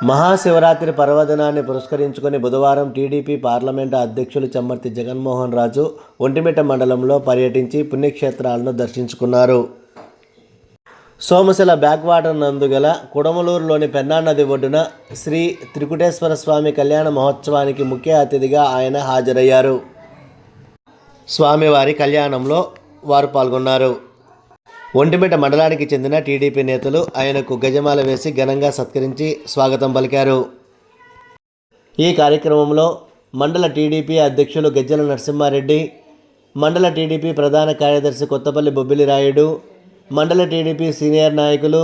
మహాశివరాత్రి పర్వదినాన్ని పురస్కరించుకొని బుధవారం టీడీపీ పార్లమెంటు అధ్యక్షులు చమ్మర్తి జగన్మోహన్ రాజు ఒంటిమిట్ట మండలంలో పర్యటించి పుణ్యక్షేత్రాలను దర్శించుకున్నారు. సోమశిల బ్యాక్వాటర్ నందుగల కుడమలూరులోని పెన్నా నది ఒడ్డున శ్రీ త్రికుటేశ్వర స్వామి కళ్యాణ మహోత్సవానికి ముఖ్య అతిథిగా ఆయన హాజరయ్యారు. స్వామివారి కళ్యాణంలో వారు పాల్గొన్నారు. ఒంటిమిట్ట మండలానికి చెందిన టీడీపీ నేతలు ఆయనకు గజమాల వేసి ఘనంగా సత్కరించి స్వాగతం పలికారు. ఈ కార్యక్రమంలో మండల టీడీపీ అధ్యక్షులు గజ్జల నరసింహారెడ్డి, మండల టీడీపీ ప్రధాన కార్యదర్శి కొత్తపల్లి బొబ్బిలి రాయుడు, మండల టీడీపీ సీనియర్ నాయకులు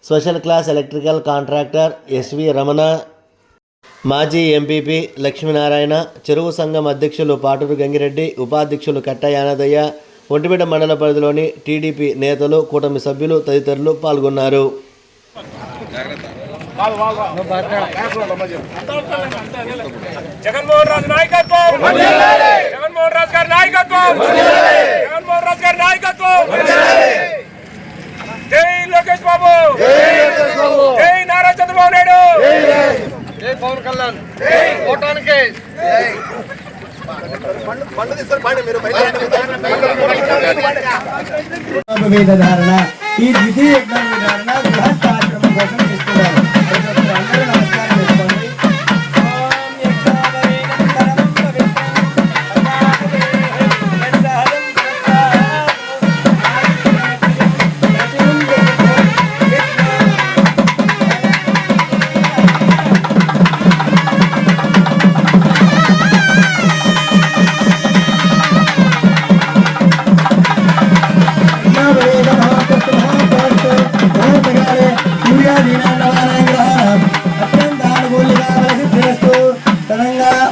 special class electrical contractor SV Ramana, మాజీ ఎంపీపీ లక్ష్మీనారాయణ, చెరువు సంఘం అధ్యక్షులు పాటూరు గంగిరెడ్డి, ఉపాధ్యక్షులు కట్ట యానదయ్య, ఒంటిమిట్ట మండల పరిధిలోని టీడీపీ నేతలు, కూటమి సభ్యులు తదితరులు పాల్గొన్నారు. జగన్మోహన్ రాజు నాయకత్వం, జగన్మోహన్ రాజు గారి నాయకత్వం, జగన్మోహన్ రాజు గారి నాయకత్వం. జై లోకేష్ బాబు, జై నారా చంద్రబాబు నాయుడు, జై పవన్ కళ్యాణ్, జై ఓటానికి. ధారణ ఈ ద్వితీయ ధారణ గృహస్థాశ్రమం కోసం ఇస్తున్నారు.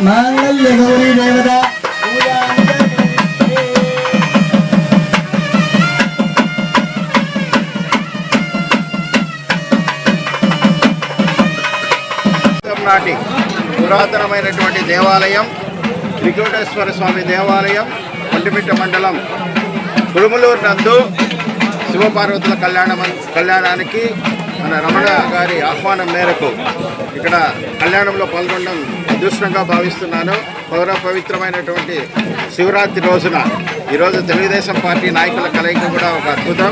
మాంగళ్య గౌరీ దేవత నాటి పురాతనమైనటువంటి దేవాలయం త్రికుటేశ్వర స్వామి దేవాలయం ఒంటిమిట్ట మండలం కుడుమలూరు నందు శివపార్వతుల కళ్యాణానికి మన రమణ గారి ఆహ్వానం మేరకు ఇక్కడ కళ్యాణంలో పాల్గొనడం అదృష్టంగా భావిస్తున్నాను. పవిత్రమైనటువంటి శివరాత్రి రోజున ఈరోజు తెలుగుదేశం పార్టీ నాయకుల కలయిక కూడా ఒక అద్భుతం.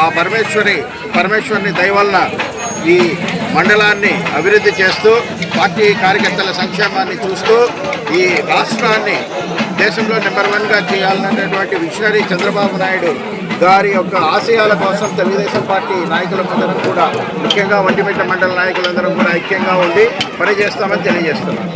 ఆ పరమేశ్వరుని దయ వలన ఈ మండలాన్ని అభివృద్ధి చేస్తూ పార్టీ కార్యకర్తల సంక్షేమాన్ని చూస్తూ ఈ రాష్ట్రాన్ని దేశంలో నెంబర్ 1గా చేయాలనేటువంటి విషనరీ చంద్రబాబు నాయుడు గారి యొక్క ఆశయాల కోసం తెలుగుదేశం పార్టీ నాయకులందరం కూడా, ముఖ్యంగా ఒంటిమిట్ట మండల నాయకులందరం కూడా ఐక్యంగా ఉండి పనిచేస్తామని తెలియజేస్తున్నాం.